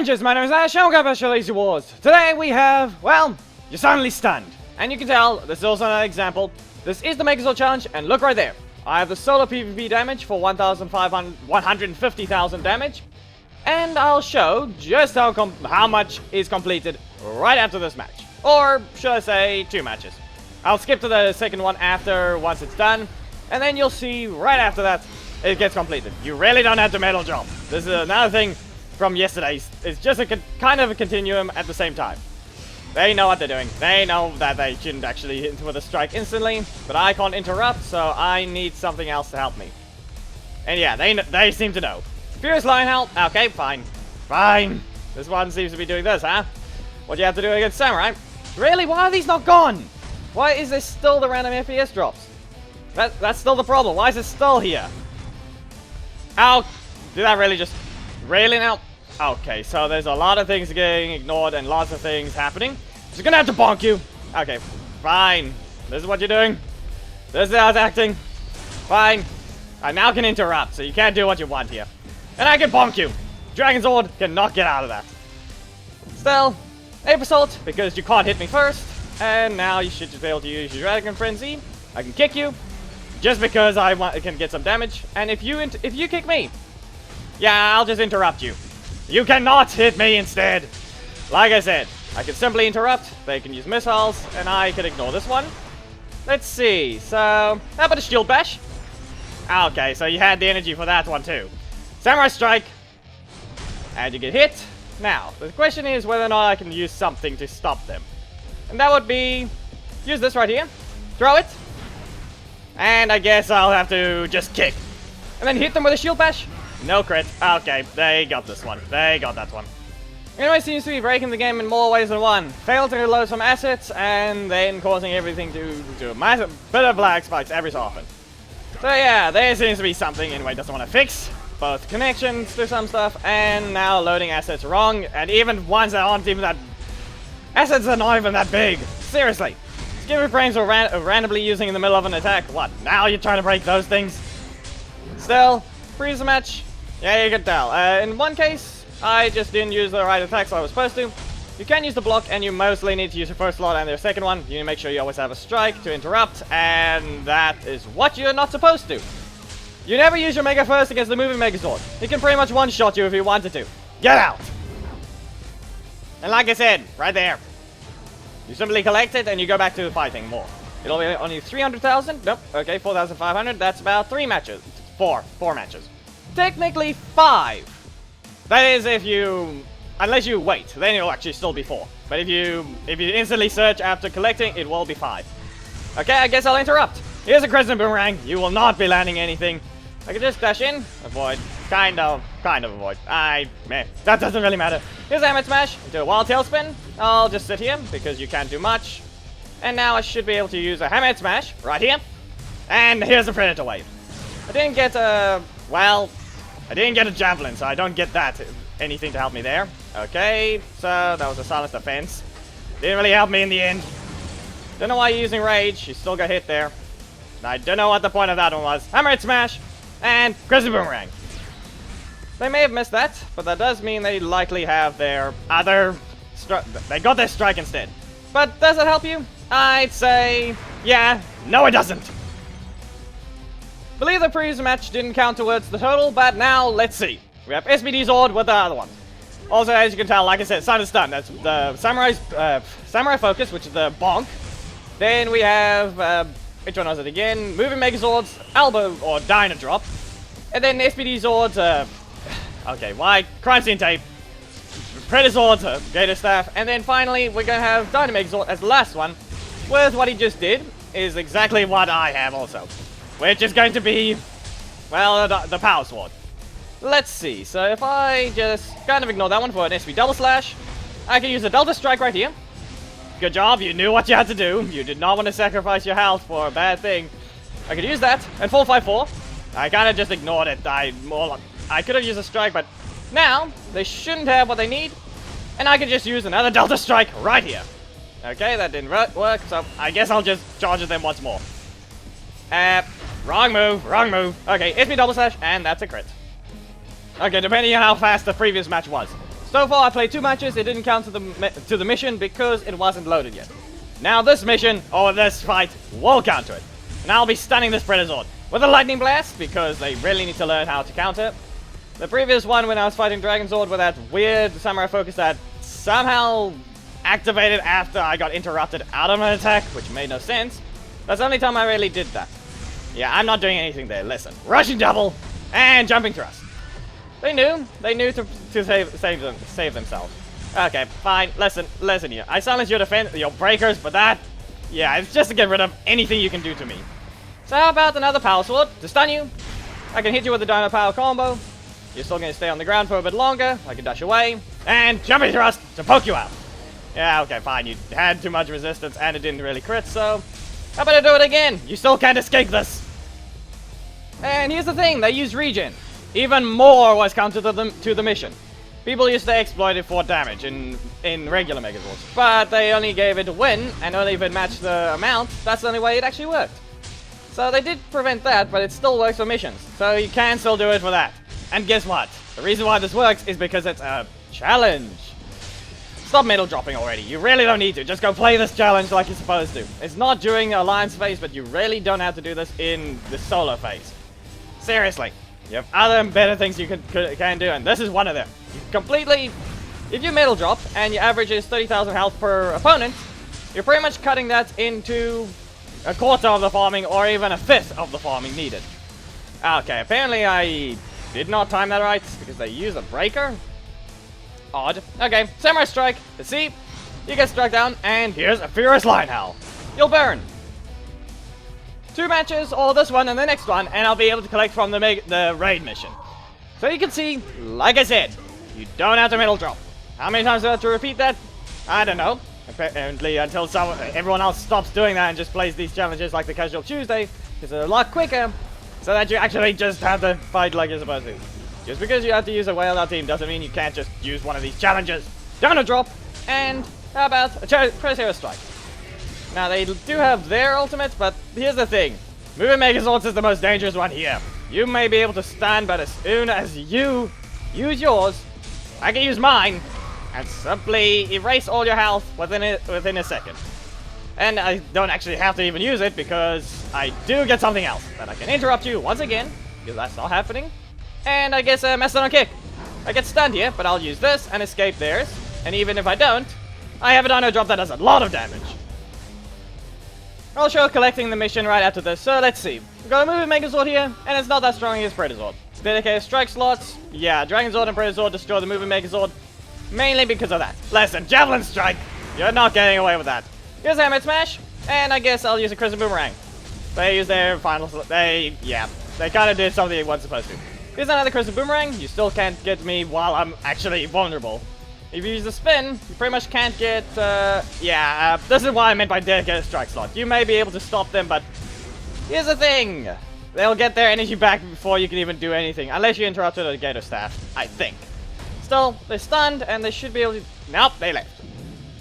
Rangers, my name is Nash, and welcome back to Lazy Wars. Today we have, well, you're suddenly stunned. And you can tell, this is also an example. This is the Megazord challenge, and look right there. I have the solar PvP damage for 150,000 damage. And I'll show just how much is completed right after this match. Or, should I say, 2 matches. I'll skip to the second one once it's done. And then you'll see right after that, it gets completed. You really don't have to medal jump. This is another thing from yesterday's. It's just a kind of a continuum at the same time. They know what they're doing. They know that they shouldn't actually hit with a strike instantly, but I can't interrupt, so I need something else to help me. And yeah, they seem to know. Furious Lion Health. Okay, fine. Fine. This one seems to be doing this, huh? What do you have to do against Samurai? Really? Why are these not gone? Why is there still the random FPS drops? That's still the problem. Why is it still here? Ow! Did that really just... Really now? Okay, so there's a lot of things getting ignored and lots of things happening. Just gonna have to bonk you. Okay, fine. This is what you're doing. This is how it's acting. Fine. I now can interrupt, so you can't do what you want here. And I can bonk you. Dragonzord cannot get out of that. Still, Ape Assault, because you can't hit me first. And now you should just be able to use your Dragon Frenzy. I can kick you, just because I can get some damage. And if you kick me, yeah, I'll just interrupt you. You cannot hit me instead. Like I said, I can simply interrupt. They can use missiles, and I can ignore this one. Let's see. So, how about a Shield Bash? Okay, so you had the energy for that one too. Samurai Strike, and you get hit. Now, the question is whether or not I can use something to stop them. And that would be, use this right here, throw it, and I guess I'll have to just kick. And then hit them with a Shield Bash. No crit. Okay, they got this one. They got that one. Anyway, seems to be breaking the game in more ways than one. Failed to reload some assets, and then causing everything to do a massive bit of lag spikes every so often. So yeah, there seems to be something anyway doesn't want to fix. Both connections to some stuff, and now loading assets wrong, and even ones that aren't even that... Assets are not even that big. Seriously. Skill frames are randomly using in the middle of an attack. What, now you're trying to break those things? Still, freeze the match. Yeah, you can tell. In one case, I just didn't use the right attacks I was supposed to. You can use the block, and you mostly need to use your first slot and your second one. You need to make sure you always have a strike to interrupt, and that is what you're not supposed to. You never use your Mega first against the moving Megazord. He can pretty much one-shot you if he wanted to. Get out! And like I said, right there. You simply collect it, and you go back to fighting more. It'll be only 300,000? Nope. Okay, 4,500. That's about 3 matches. 4 matches. Technically 5. That is if you... Unless you wait, then it'll actually still be 4. But if you instantly search after collecting, it will be 5. Okay, I guess I'll interrupt. Here's a Crescent Boomerang. You will not be landing anything. I can just dash in, avoid, kind of avoid. That doesn't really matter. Here's a Hammer Smash, do a Wild Tailspin. I'll just sit here, because you can't do much. And now I should be able to use a Hammer Smash, right here. And here's a Predator Wave. I didn't get a, well, I didn't get a Javelin, so I don't get anything to help me there. Okay, so that was a Silence Defense. Didn't really help me in the end. Don't know why you're using Rage, you still got hit there. I don't know what the point of that one was. Hammer Smash, and Crescent Boomerang. They may have missed that, but that does mean they likely have their other... They got their strike instead. But does it help you? I'd say... yeah, no it doesn't. Believe the previous match didn't count towards the total, but now let's see. We have SPD Zord with the other one. Also, as you can tell, like I said, Silent Stun. That's the Samurai Focus, which is the bonk. Then we have... which one was it again? Moving Megazord's Elbow or Dino Drop. And then SPD Zord's, okay, why? Crime Scene Tape. Predazord's Gator Staff. And then finally, we're going to have Dino Megazord as the last one. With what he just did, is exactly what I have also. Which is going to be, well, the Power Sword. Let's see. So if I just kind of ignore that one for an SP Double Slash, I can use a Delta Strike right here. Good job, you knew what you had to do. You did not want to sacrifice your health for a bad thing. I could use that, and 454. I kind of just ignored it. I could have used a strike, but now, they shouldn't have what they need. And I could just use another Delta Strike right here. Okay, that didn't work, so I guess I'll just charge at them once more. Wrong move. Okay, hit me Double Slash, and that's a crit. Okay, depending on how fast the previous match was. So far I played 2 matches, it didn't count to the mission because it wasn't loaded yet. Now this mission, or this fight, will count to it. And I'll be stunning this Megazord with a lightning blast because they really need to learn how to counter. The previous one when I was fighting Megazord with that weird samurai focus that somehow activated after I got interrupted out of an attack, which made no sense. That's the only time I really did that. Yeah, I'm not doing anything there, listen. Rushing double and jumping thrust. They knew to save themselves. Okay, fine, listen here. I silence your defense, your breakers, but that, yeah, it's just to get rid of anything you can do to me. So how about another power sword to stun you? I can hit you with a dino power combo. You're still gonna stay on the ground for a bit longer. I can dash away and jumping thrust to poke you out. Yeah, okay, fine. You had too much resistance and it didn't really crit, so how about I do it again? You still can't escape this. And here's the thing, they use regen. Even more was counted to the mission. People used to exploit it for damage in regular Megazords, but they only gave it a win, and only if it matched the amount, that's the only way it actually worked. So they did prevent that, but it still works for missions, so you can still do it for that. And guess what? The reason why this works is because it's a challenge. Stop middle dropping already, you really don't need to, just go play this challenge like you're supposed to. It's not during the alliance phase, but you really don't have to do this in the solo phase. Seriously. You have other and better things you can do, and this is one of them. You completely, if you middle drop and your average is 30,000 health per opponent, you're pretty much cutting that into a quarter of the farming or even a fifth of the farming needed. Okay, apparently I did not time that right because they used a breaker. Odd. Okay, Samurai Strike. Let's see. You get struck down, and here's a Furious Lion Howl. You'll burn. 2 matches, or this one and the next one, and I'll be able to collect from the raid mission. So you can see, like I said, you don't have to middle drop. How many times do I have to repeat that? I don't know. Apparently until everyone else stops doing that and just plays these challenges like the Casual Tuesday, because they're a lot quicker, so that you actually just have to fight like you're supposed to. Just because you have to use a whale out team doesn't mean you can't just use one of these challenges. Dino drop, and how about a Press Hero Strike? Now, they do have their ultimates, but here's the thing. Moving Megazords is the most dangerous one here. You may be able to stun, but as soon as you use yours, I can use mine, and simply erase all your health within a second. And I don't actually have to even use it, because I do get something else. That I can interrupt you once again, because that's not happening. And I guess a Mastodon Kick. I get stunned here, but I'll use this and escape theirs. And even if I don't, I have a Dino drop that does a lot of damage. I'll show collecting the mission right after this, so let's see. We've got a moving Megazord here, and it's not that strong as Predazord. Dedicated strike slots, yeah, Dragonzord and Predazord destroy the moving Megazord, mainly because of that. Listen, Javelin Strike, you're not getting away with that. Here's Hammer Smash, and I guess I'll use a Crimson Boomerang. They use their final, they kind of did something they weren't supposed to. Here's another Crimson Boomerang, you still can't get me while I'm actually vulnerable. If you use the spin, you pretty much can't get, this is what I meant by dedicated strike slot. You may be able to stop them, but here's the thing. They'll get their energy back before you can even do anything, unless you interrupt with a Gator Staff, I think. Still, they're stunned, and they should be able to, nope, they left.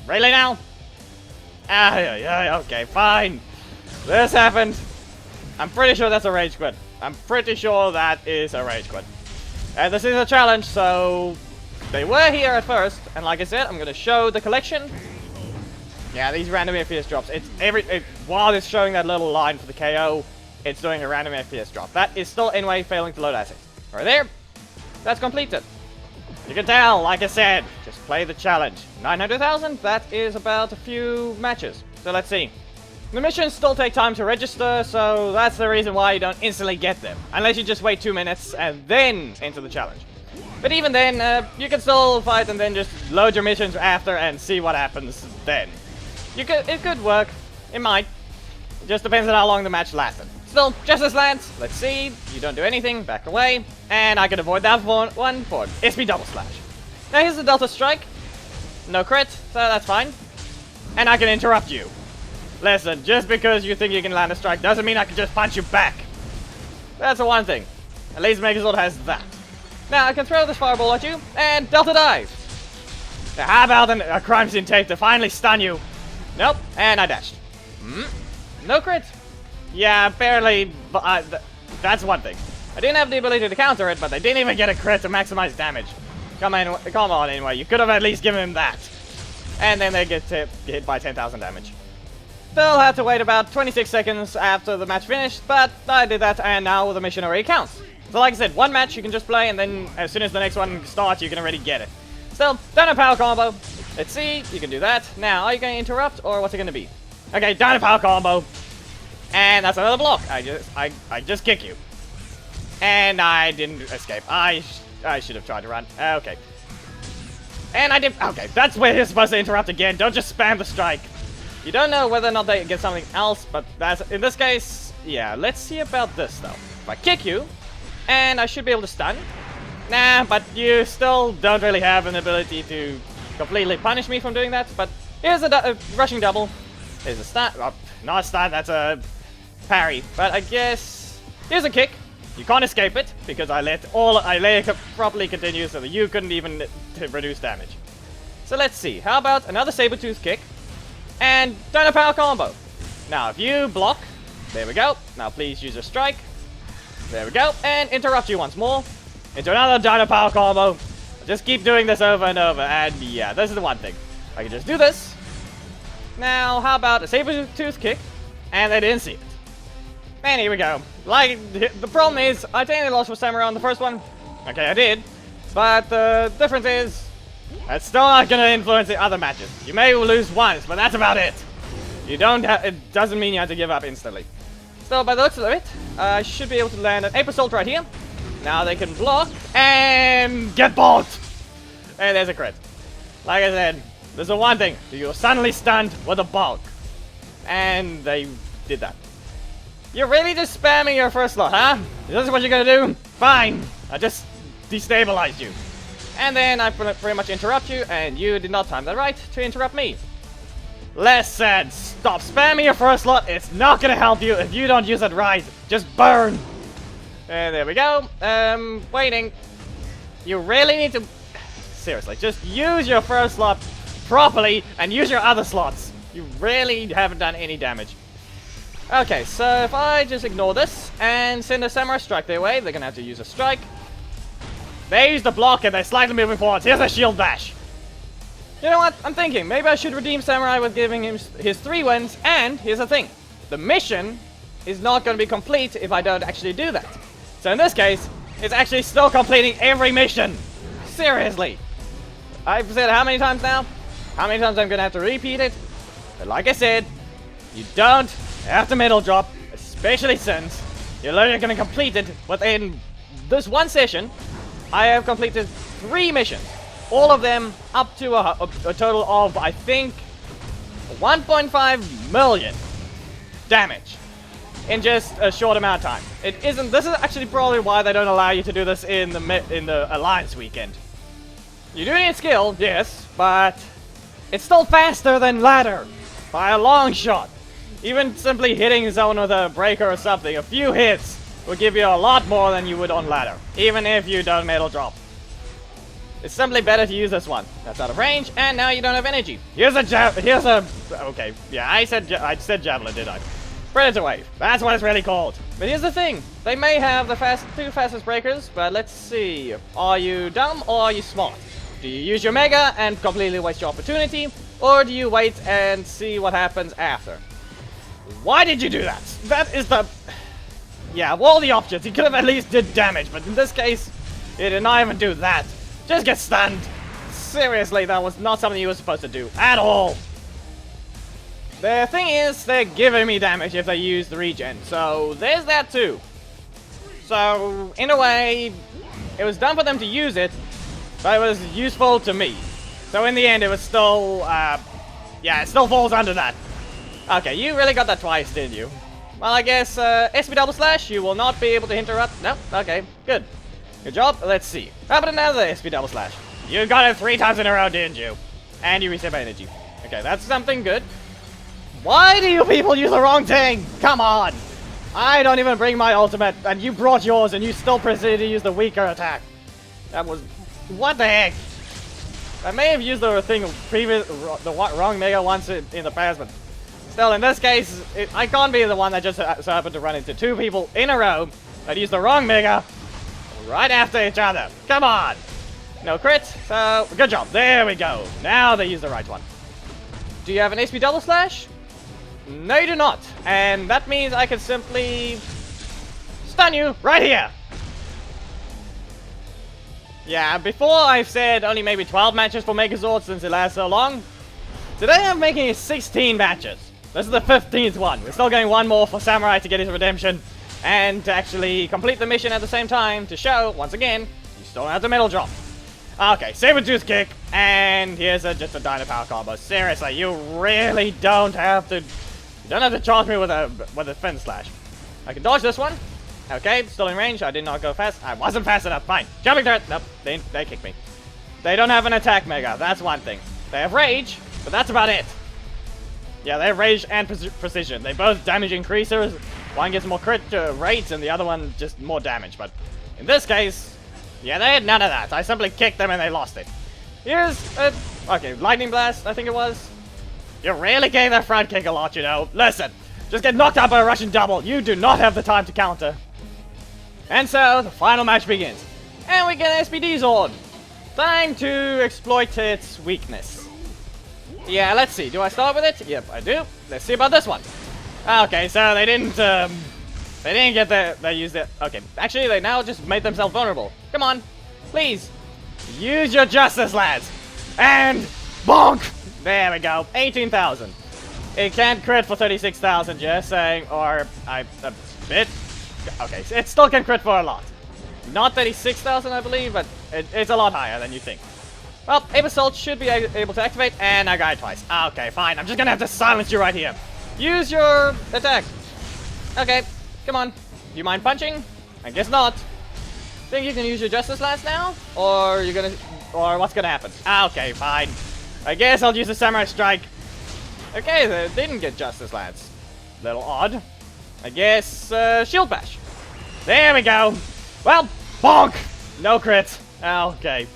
Really now? Okay, fine. This happened. I'm pretty sure that's a rage quit. I'm pretty sure that is a rage quit. And this is a challenge, so they were here at first, and like I said, I'm gonna show the collection. Yeah, these random FPS drops. While it's showing that little line for the KO, it's doing a random FPS drop. That is still anyway failing to load assets. Right there, that's completed. You can tell, like I said, just play the challenge. 900,000, that is about a few matches. So let's see. The missions still take time to register, so that's the reason why you don't instantly get them. Unless you just wait 2 minutes and then enter the challenge. But even then, you can still fight and then just load your missions after and see what happens then. It could work. It might. It just depends on how long the match lasted. Still, Justice Lance. Let's see. You don't do anything. Back away. And I can avoid that one for SP Double Slash. Now here's the Delta Strike. No crit, so that's fine. And I can interrupt you. Listen, just because you think you can land a strike doesn't mean I can just punch you back. That's the one thing. At least Megazord has that. Now I can throw this fireball at you, and Delta Dive. Now how about a crime scene tape to finally stun you? Nope, and I dashed. No crit. Yeah, barely, but that's one thing. I didn't have the ability to counter it, but they didn't even get a crit to maximize damage. Come on anyway. You could have at least given him that. And then they get hit by 10,000 damage. Still had to wait about 26 seconds after the match finished, but I did that, and now the mission already counts. So like I said, one match you can just play, and then as soon as the next one starts, you can already get it. Still, done a power combo. Let's see, you can do that. Now, are you going to interrupt, or what's it going to be? Okay, done a power combo. And that's another block. I just kick you. And I didn't escape. I should have tried to run. Okay. And I did. Okay, that's where you're supposed to interrupt again. Don't just spam the strike. You don't know whether or not they get something else, but that's in this case. Yeah, let's see about this though. If I kick you, and I should be able to stun. Nah, but you still don't really have an ability to completely punish me from doing that. But here's a rushing double. Here's a stun. Oh, not a stun. That's a parry. But I guess here's a kick. You can't escape it because I let it properly continue so that you couldn't even reduce damage. So let's see. How about another saber-tooth kick and done a power combo. Now if you block, there we go. Now please use a strike. There we go. And interrupt you once more into another dino power combo. Just keep doing this over and over. And yeah, this is the one thing. I can just do this. Now how about a saber-tooth kick and they didn't see it. And here we go. Like, the problem is, I technically lost for Samurai on the first one. Okay, I did. But the difference is, that's still not going to influence the other matches. You may lose once, but that's about it. It doesn't mean you have to give up instantly. So, by the looks of it, I should be able to land an Ape Assault right here. Now they can block, and get bonked! And there's a crit. Like I said, there's the one thing. You're suddenly stunned with a bulk. And they did that. You're really just spamming your first slot, huh? This is what you're gonna do? Fine! I just destabilized you. And then I pretty much interrupt you, and you did not time that right to interrupt me. Less said, stop spamming your first slot. It's not gonna help you if you don't use it right. Just burn! And there we go. Waiting. You really need to... Seriously, just use your first slot properly and use your other slots. You really haven't done any damage. Okay, so if I just ignore this and send a Samurai strike their way, they're gonna have to use a strike. They use the block and they're slightly moving forwards. Here's a shield bash. You know what? I'm thinking maybe I should redeem Samurai with giving him his 3 wins. And here's the thing. The mission is not gonna be complete if I don't actually do that. So in this case, it's actually still completing every mission. Seriously. I've said how many times now? How many times I'm gonna have to repeat it? But like I said, you don't have to middle drop, especially since you're literally going to complete it within this one session. I have completed 3 missions, all of them up to a total of, I think, 1.5 million damage in just a short amount of time. This is actually probably why they don't allow you to do this in the Alliance weekend. You do need skill, yes, but it's still faster than ladder by a long shot. Even simply hitting zone with a breaker or something, a few hits will give you a lot more than you would on ladder, even if you don't middle drop. It's simply better to use this one. That's out of range, and now you don't have energy. Okay, yeah, I said javelin, did I? Predator wave. That's what it's really called. But here's the thing: they may have the 2 fastest breakers, but let's see. Are you dumb or are you smart? Do you use your mega and completely waste your opportunity, or do you wait and see what happens after? Why did you do that? That is the... Yeah, of all the options, he could have at least did damage, but in this case, he did not even do that. Just get stunned. Seriously, that was not something you were supposed to do at all. The thing is, they're giving me damage if they use the regen, so there's that too. So, in a way, it was done for them to use it, but it was useful to me. So in the end, it was still, yeah, it still falls under that. Okay, you really got that twice, didn't you? Well, I guess, SP double slash, you will not be able to interrupt. No? Okay, good. Good job. Let's see. How about another SP double slash? You got it 3 times in a row, didn't you? And you reset my energy. Okay, that's something good. Why do you people use the wrong thing? Come on! I don't even bring my ultimate, and you brought yours, and you still proceeded to use the weaker attack. That was... What the heck? I may have used the thing the wrong mega once in the past, but... Still, in this case, I can't be the one that just so happened to run into 2 people in a row that used the wrong mega right after each other. Come on! No crit, so good job. There we go. Now they use the right one. Do you have an SP double slash? No, you do not. And that means I can simply stun you right here. Yeah, before I've said only maybe 12 matches for Megazord since it lasts so long. Today I'm making it 16 matches. This is the 15th one. We're still getting one more for Samurai to get his redemption. And to actually complete the mission at the same time to show, once again, you still don't have the metal drop. Okay, Saber Tooth Kick, and here's just a Dino Power combo. Seriously, you really don't have to... You don't have to charge me with a Fin Slash. I can dodge this one. Okay, still in range. I did not go fast. I wasn't fast enough. Fine. Jumping turret. Nope, they kicked me. They don't have an attack mega. That's one thing. They have rage, but that's about it. Yeah, they have rage and precision. They both damage increasers. One gets more crit rates, and the other one just more damage. But in this case, yeah, they had none of that. I simply kicked them and they lost it. Here's okay, Lightning Blast, I think it was. You're really getting that front kick a lot, you know. Listen, just get knocked out by a Russian double. You do not have the time to counter. And so, the final match begins. And we get SPD Zord. Time to exploit its weakness. Yeah, let's see. Do I start with it? Yep, I do. Let's see about this one. Okay, so they didn't get they used it. Okay, actually, they now just made themselves vulnerable. Come on, please. Use your justice, lads. And bonk! There we go. 18,000. It can't crit for 36,000, just saying. Or, a bit. Okay, so it still can crit for a lot. Not 36,000, I believe, but it's a lot higher than you think. Well, Ape Assault should be able to activate, and I got it twice. Okay, fine. I'm just gonna have to silence you right here. Use your attack. Okay, come on. Do you mind punching? I guess not. Think you can use your Justice Lance now? Or what's gonna happen? Okay, fine. I guess I'll use the Samurai Strike. Okay, they didn't get Justice Lance. Little odd. I guess, Shield Bash. There we go. Well, bonk! No crit. Okay.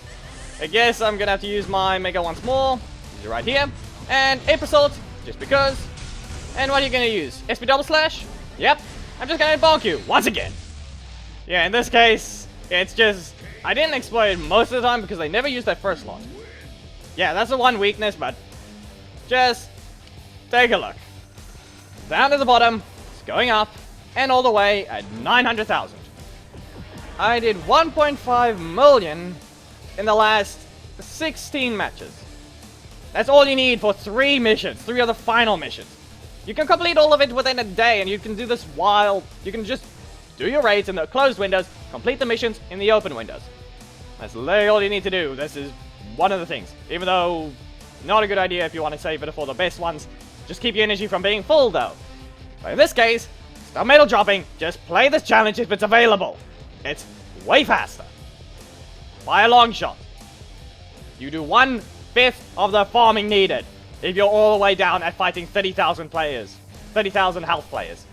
I guess I'm gonna have to use my Mega once more. Use it right here. And Ape Assault, just because. And what are you gonna use? SP Double Slash? Yep. I'm just gonna bonk you, once again. Yeah, in this case, it's just... I didn't exploit it most of the time because they never used that first slot. Yeah, that's the one weakness, but... Just... take a look. Down to the bottom, it's going up, and all the way at 900,000. I did 1.5 million in the last 16 matches. That's all you need for 3 missions, 3 of the final missions. You can complete all of it within a day, and you can do this while... You can just do your raids in the closed windows, complete the missions in the open windows. That's literally all you need to do. This is one of the things. Even though, not a good idea if you want to save it for the best ones. Just keep your energy from being full, though. But in this case, stop metal dropping. Just play this challenge if it's available. It's way faster. By a long shot. You do 1/5 of the farming needed if you're all the way down at fighting 30,000 players. 30,000 health players.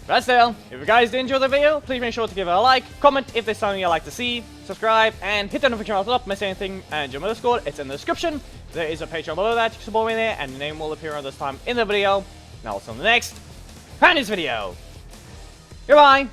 But still, if you guys did enjoy the video, please make sure to give it a like, comment if there's something you'd like to see, subscribe, and hit the notification bell to not miss anything, and join my Discord, it's in the description. There is a Patreon below that, you can support me there, and your name will appear on this time in the video. Now, I'll see you on the next Pandas video. Goodbye!